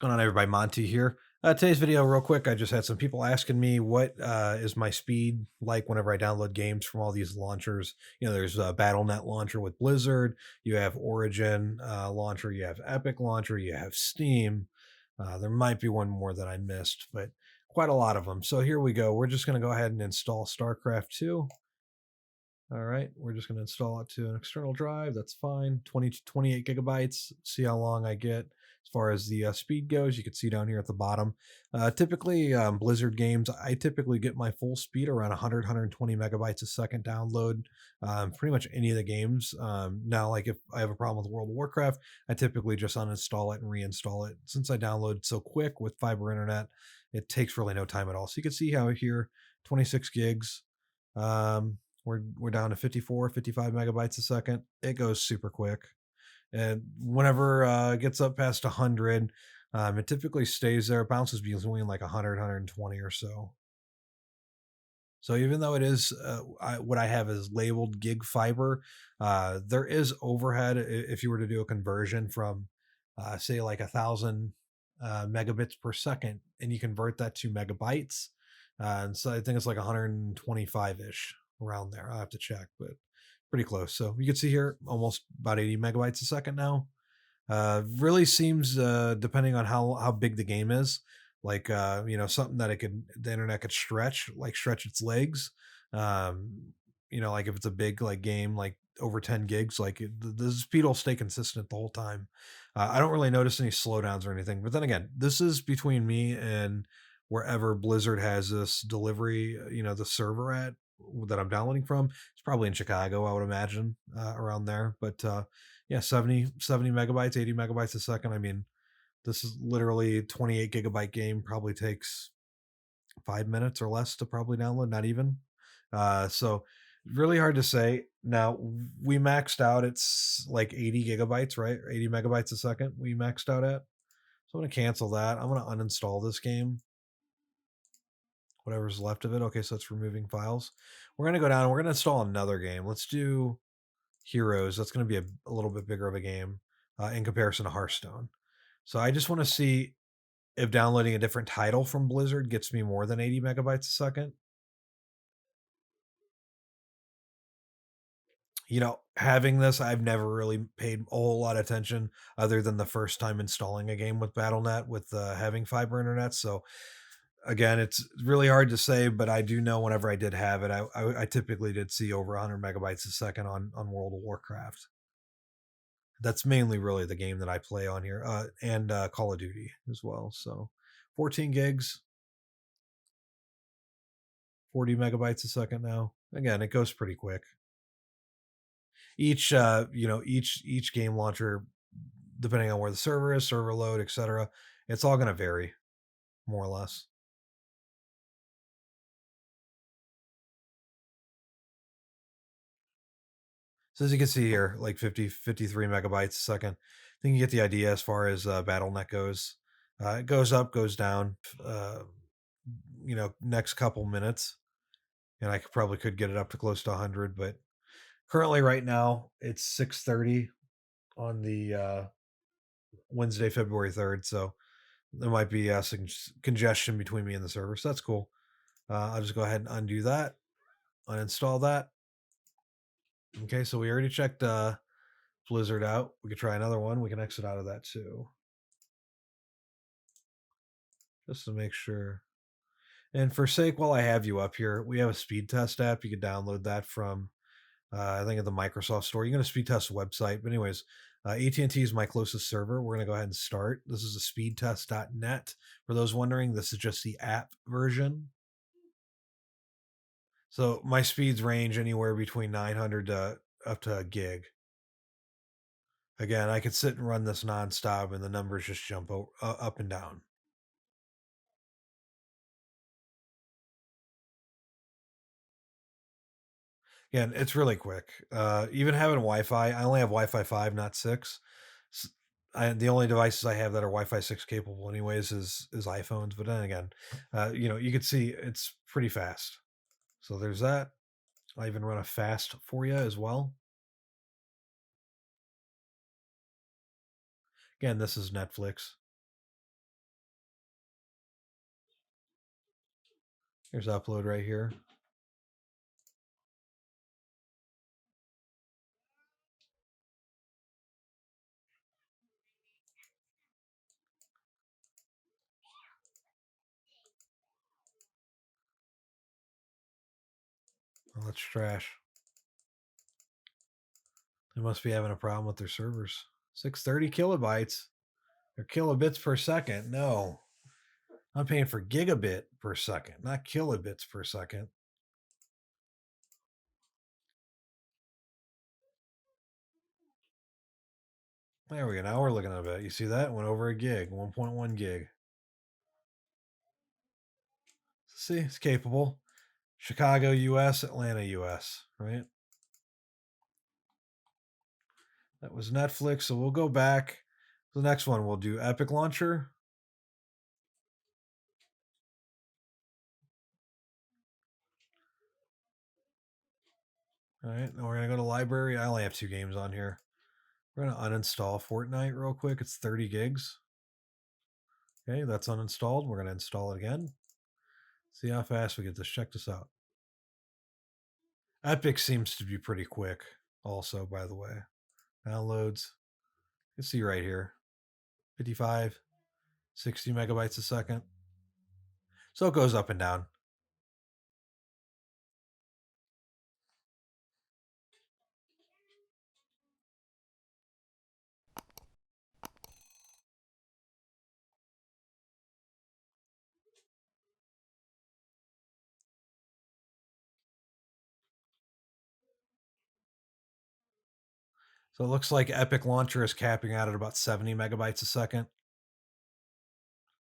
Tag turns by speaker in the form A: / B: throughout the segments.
A: Going on, everybody? Monty here. Today's video, real quick. I just had some people asking me what is my speed like whenever I download games from all these launchers. There's a BattleNet launcher with Blizzard. You have Origin launcher. You have Epic launcher. You have Steam. There might be one more that I missed, but quite a lot of them. So here we go. We're just going to go ahead and install StarCraft 2. All right, we're just going to install it to an external drive. That's fine. 20 to 28 gigabytes. See how long I get as far as the speed goes. You can see down here at the bottom. Typically, Blizzard games, I typically get my full speed around 100, 120 megabytes a second download. Pretty much any of the games. Now, like if I have a problem with World of Warcraft, I typically just uninstall it and reinstall it. Since I download so quick with fiber internet, it takes really no time at all. So you can see how here, 26 gigs. We're down to 54, 55 megabytes a second. It goes super quick. And whenever it gets up past 100, it typically stays there. It bounces between like 100, 120 or so. So even though it is what I have is labeled gig fiber, there is overhead if you were to do a conversion from, say, like 1,000 megabits per second, and you convert that to megabytes. And so I think it's like 125 ish around there. I'll have to check, but pretty close. So you can see here almost about 80 megabytes a second now. Really seems depending on how big the game is, like something that the internet could stretch its legs. Like if it's a big like game like over 10 gigs, like the speed will stay consistent the whole time. I don't really notice any slowdowns or anything. But then again, this is between me and wherever Blizzard has this delivery, the server at that I'm downloading from. It's probably in Chicago, I would imagine, around there. But yeah, 70 megabytes, 80 megabytes a second. I mean, this is literally 28 gigabyte game, probably takes 5 minutes or less to probably download, not even. So really hard to say. Now we maxed out, it's like 80 gigabytes, right? 80 megabytes a second we maxed out at. So I'm gonna cancel that. I'm gonna uninstall this game, whatever's left of it. Okay, so it's removing files. We're gonna go down and we're gonna install another game. Let's do Heroes. That's going to be a little bit bigger of a game in comparison to Hearthstone. So I just want to see if downloading a different title from Blizzard gets me more than 80 megabytes a second. Having this, I've never really paid a whole lot of attention other than the first time installing a game with BattleNet with having fiber internet. So again, it's really hard to say, but I do know whenever I did have it, I typically did see over 100 megabytes a second on World of Warcraft. That's mainly really the game that I play on here, and Call of Duty as well. So 14 gigs, 40 megabytes a second now. Again, it goes pretty quick. Each game launcher, depending on where the server is, server load, etc., it's all going to vary more or less. So as you can see here, like 50, 53 megabytes a second. I think you get the idea as far as BattleNet goes. It goes up, goes down. Next couple minutes, and I probably could get it up to close to 100, but currently right now it's 6:30 on the Wednesday, February 3rd. So there might be some congestion between me and the server. So that's cool. I'll just go ahead and undo that, uninstall that. Okay, so we already checked Blizzard out. We could try another one. We can exit out of that too, just to make sure. And for sake, while I have you up here, we have a speed test app. You can download that from I think at the Microsoft Store. You can go to speed test website. But anyways, AT&T is my closest server. We're going to go ahead and start. This is a speedtest.net. For those wondering, this is just the app version. So my speeds range anywhere between 900 to up to a gig. Again, I could sit and run this nonstop, and the numbers just jump up and down. Again, it's really quick. Even having Wi-Fi, I only have Wi-Fi 5, not 6. The only devices I have that are Wi-Fi 6 capable, anyways, is iPhones. But then again, you can see it's pretty fast. So there's that. I even run a fast for you as well. Again, this is Netflix. Here's upload right here. Oh, that's trash. They must be having a problem with their servers. 630 kilobytes or kilobits per second. No, I'm paying for gigabit per second, not kilobits per second. There we go. Now we're looking at it. You see that? Went over a gig, 1.1 gig. See, it's capable. Chicago, US, Atlanta, US, right? That was Netflix. So we'll go back. The next one, we'll do Epic Launcher. All right. Now we're going to go to library. I only have 2 games on here. We're going to uninstall Fortnite real quick. It's 30 gigs. Okay, that's uninstalled. We're going to install it again. See how fast we get this. Check this out. Epic seems to be pretty quick also, by the way. Downloads. You can see right here. 55, 60 megabytes a second. So it goes up and down. So it looks like Epic Launcher is capping out at about 70 megabytes a second.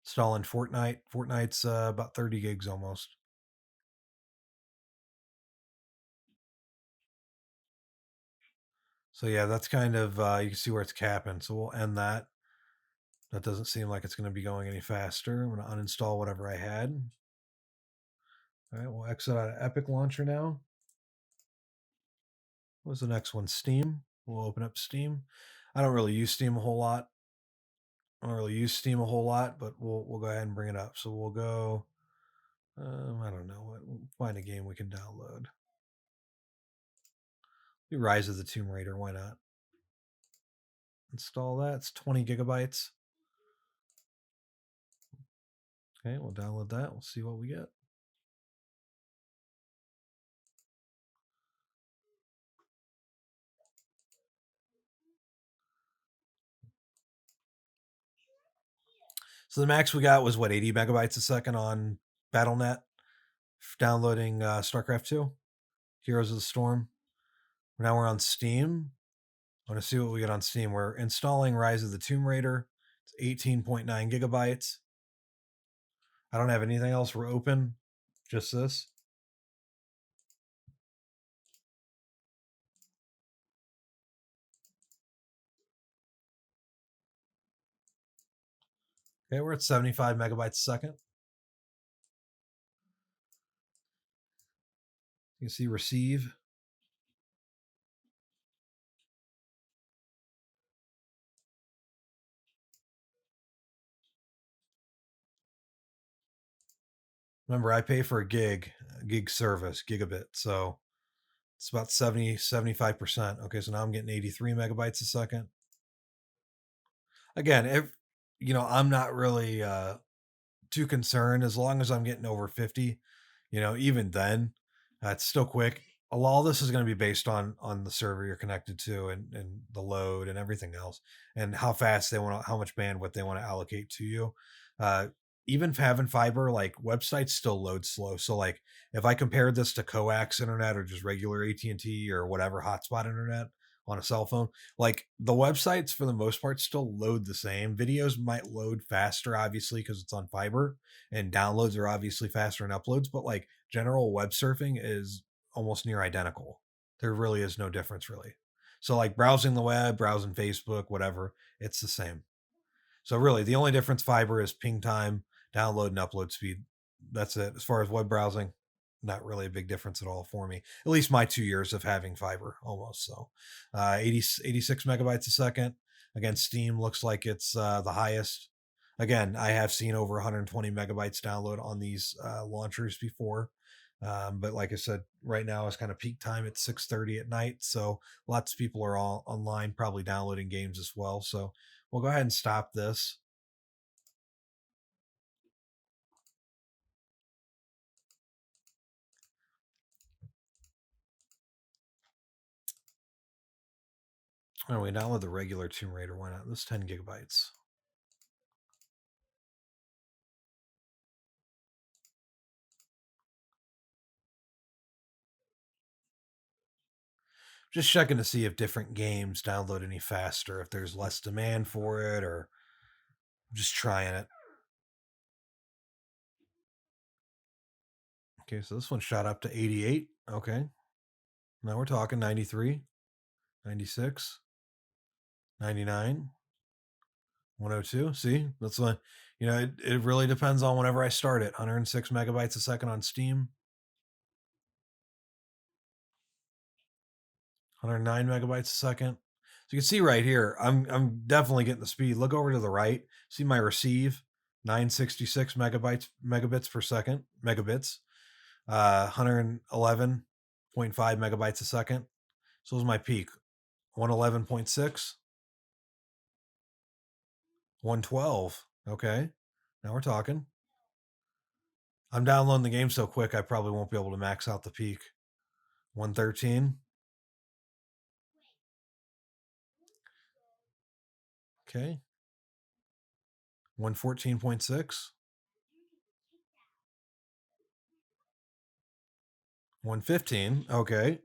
A: Installing Fortnite. Fortnite's about 30 gigs almost. So yeah, that's kind of, you can see where it's capping. So we'll end that. That doesn't seem like it's going to be going any faster. I'm going to uninstall whatever I had. All right, we'll exit out of Epic Launcher now. What was the next one? Steam. We'll open up Steam. I don't really use Steam a whole lot. But we'll go ahead and bring it up. So we'll go. I don't know. We'll find a game we can download. Rise of the Tomb Raider. Why not? Install that. It's 20 gigabytes. Okay, we'll download that. We'll see what we get. So the max we got was what, 80 megabytes a second on BattleNet, downloading StarCraft 2, Heroes of the Storm. Now we're on Steam. I want to see what we get on Steam. We're installing Rise of the Tomb Raider. It's 18.9 gigabytes. I don't have anything else for open, just this. Okay, we're at 75 megabytes a second. You can see receive. Remember, I pay for a gig service, gigabit. So it's about 75%. Okay, so now I'm getting 83 megabytes a second. Again, I'm not really too concerned as long as I'm getting over 50. Even then, it's still quick. A lot of this is going to be based on the server you're connected to and the load and everything else, and how fast how much bandwidth they want to allocate to you. Even having fiber, like websites still load slow. So like if I compared this to coax internet or just regular AT&T or whatever hotspot internet on a cell phone, like the websites for the most part still load the same. Videos might load faster, obviously, because it's on fiber, and downloads are obviously faster than uploads, but like general web surfing is almost near identical. There really is no difference, really. So like browsing the web, browsing Facebook, whatever, it's the same. So really the only difference fiber is ping time, download and upload speed. That's it. As far as web browsing, not really a big difference at all for me. At least my 2 years of having fiber almost. So 86 megabytes a second. Again, Steam looks like it's the highest. Again, I have seen over 120 megabytes download on these launchers before. But like I said, right now is kind of peak time at 6:30 at night, so lots of people are all online, probably downloading games as well. So we'll go ahead and stop this. Oh, we download the regular Tomb Raider. Why not? This 10 gigabytes. Just checking to see if different games download any faster, if there's less demand for it, or just trying it. Okay, so this one shot up to 88. Okay. Now we're talking 93, 96, 99, 102. See, that's what, it really depends on whenever I start it. 106 megabytes a second on Steam, 109 megabytes a second. So you can see right here, I'm definitely getting the speed. Look over to the right. See my receive, 966 megabits per second, megabits, 111.5 megabytes a second. So was my peak, 111.6, 112. Okay, now we're talking. I'm downloading the game so quick I probably won't be able to max out the peak. 113. Okay. 114.6. 115. Okay.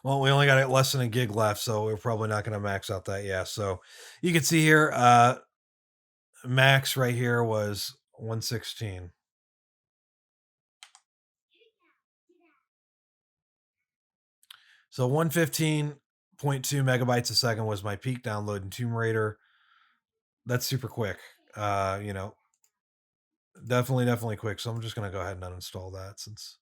A: Well, we only got it less than a gig left, so we're probably not going to max out that. Yeah. So you can see here, max right here was 116. So 115.2 megabytes a second was my peak download in Tomb Raider. That's super quick. Definitely quick. So I'm just going to go ahead and uninstall that since.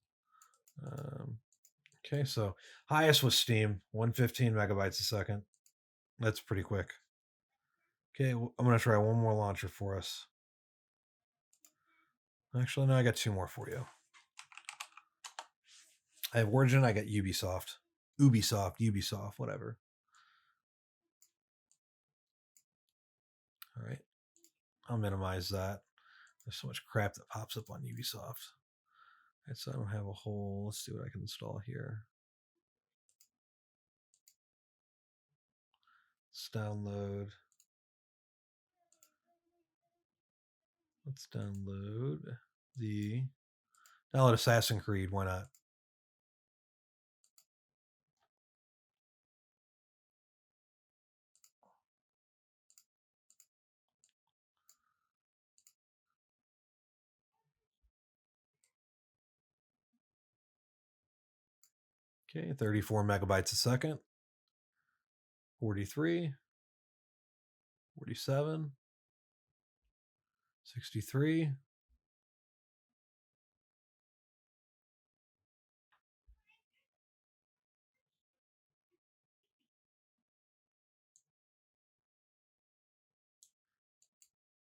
A: Okay, so highest was Steam, 115 megabytes a second. That's pretty quick. Okay, I'm going to try one more launcher for us. Actually, no, I got two more for you. I have Origin, I got Ubisoft, whatever. All right, I'll minimize that. There's so much crap that pops up on Ubisoft. All right, so I don't have a whole. Let's see what I can install here. Let's download. Let's download Assassin's Creed. Why not? Okay, 34 megabytes a second. 43, 47, 63.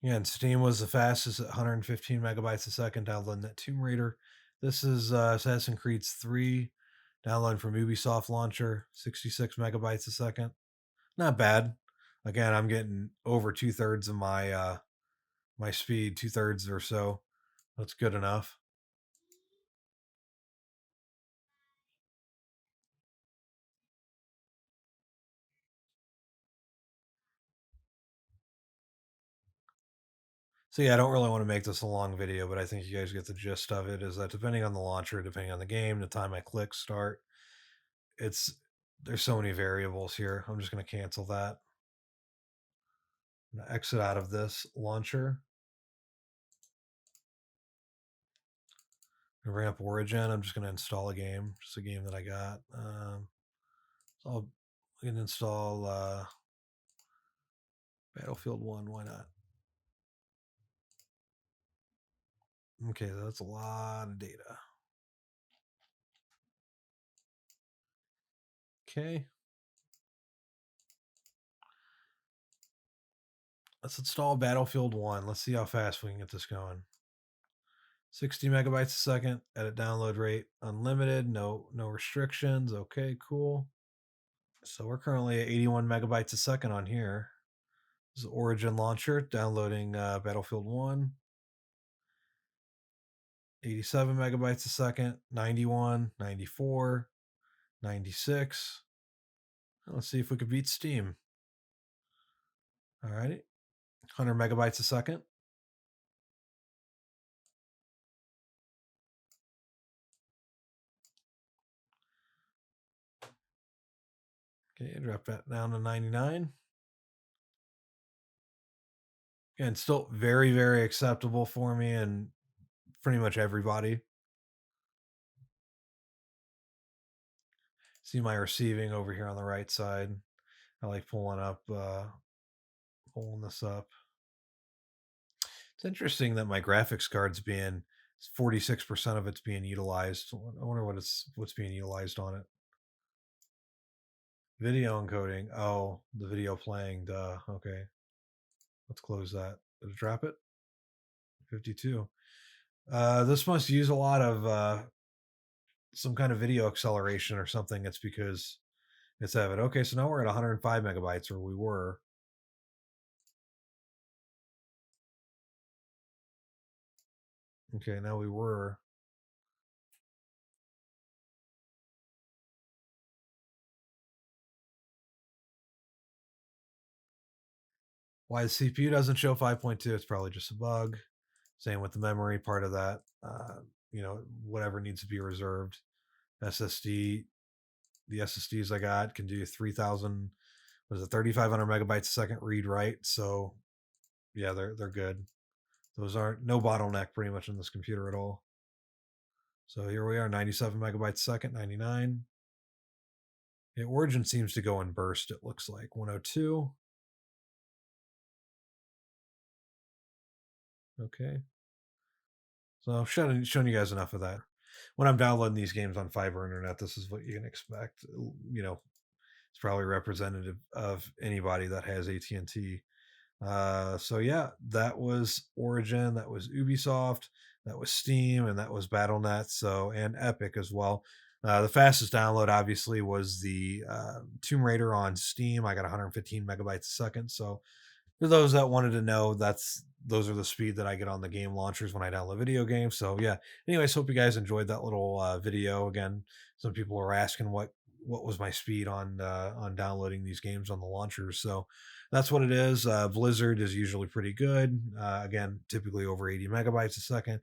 A: Yeah, and Steam was the fastest at 115 megabytes a second downloading that Tomb Raider. This is Assassin's Creed 3 downloading from Ubisoft launcher, 66 megabytes a second. Not bad. Again, I'm getting over 2/3 of my speed, 2/3 or so. That's good enough. So yeah, I don't really want to make this a long video, but I think you guys get the gist of it. Is that depending on the launcher, depending on the game, the time I click start, it's there's so many variables here. I'm just going to cancel that. I'm going to exit out of this launcher. Bring up Origin. I'm just going to install a game, just a game that I got. So I can install Battlefield 1. Why not? Okay, that's a lot of data. Okay. Let's install Battlefield 1. Let's see how fast we can get this going. 60 megabytes a second, edit download rate, unlimited, no restrictions. Okay, cool. So we're currently at 81 megabytes a second on here. This is Origin launcher, downloading Battlefield 1. 87 megabytes a second, 91, 94, 96. Let's see if we could beat Steam. All righty. 100 megabytes a second. Okay, drop that down to 99. And still very, very acceptable for me and pretty much everybody. See my receiving over here on the right side. I like pulling this up. It's interesting that my graphics card's being 46% of it's being utilized. I wonder what's being utilized on it. Video encoding. Oh, the video playing. Duh. Okay. Let's close that. Did it drop it? 52. This must use a lot of some kind of video acceleration or something. It's because it's having. Okay, so now we're at 105 megabytes, or we were. Okay, now we were. Why the CPU doesn't show 5.2? It's probably just a bug. Same with the memory part of that. Whatever needs to be reserved. SSD. The SSDs I got can do 3,000. Was it 3,500 megabytes a second read write? So yeah, they're good. Those aren't no bottleneck pretty much in this computer at all. So here we are, 97 megabytes a second, 99. The Origin seems to go in burst. It looks like 102. Okay. So showing you guys enough of that. When I'm downloading these games on fiber internet, this is what you can expect. It's probably representative of anybody that has AT&T. So yeah, that was Origin, that was Ubisoft, that was Steam, and that was BattleNet. So and Epic as well. The fastest download obviously was the Tomb Raider on Steam. I got 115 megabytes a second. So for those that wanted to know, those are the speed that I get on the game launchers when I download video games. So yeah. Anyways, hope you guys enjoyed that little video. Again, some people are asking what was my speed on downloading these games on the launchers. So that's what it is. Blizzard is usually pretty good. Again, typically over 80 megabytes a second.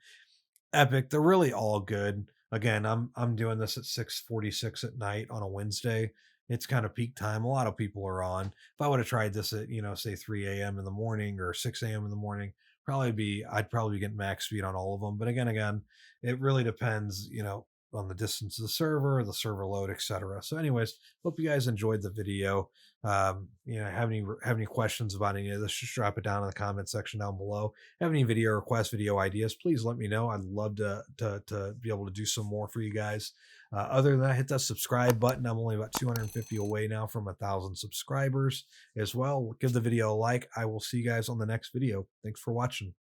A: Epic, they're really all good. Again, I'm doing this at 6:46 at night on a Wednesday. It's kind of peak time. A lot of people are on. If I would have tried this at, say 3 a.m. in the morning or 6 a.m. in the morning, I'd probably be getting max speed on all of them. But again, it really depends, on the distance of the server load, etc. So, anyways, hope you guys enjoyed the video. Have any questions about any of this, just drop it down in the comment section down below. Have any video requests, video ideas, please let me know. I'd love to be able to do some more for you guys. Other than that, hit that subscribe button. I'm only about 250 away now from 1,000 subscribers as well. Give the video a like. I will see you guys on the next video. Thanks for watching.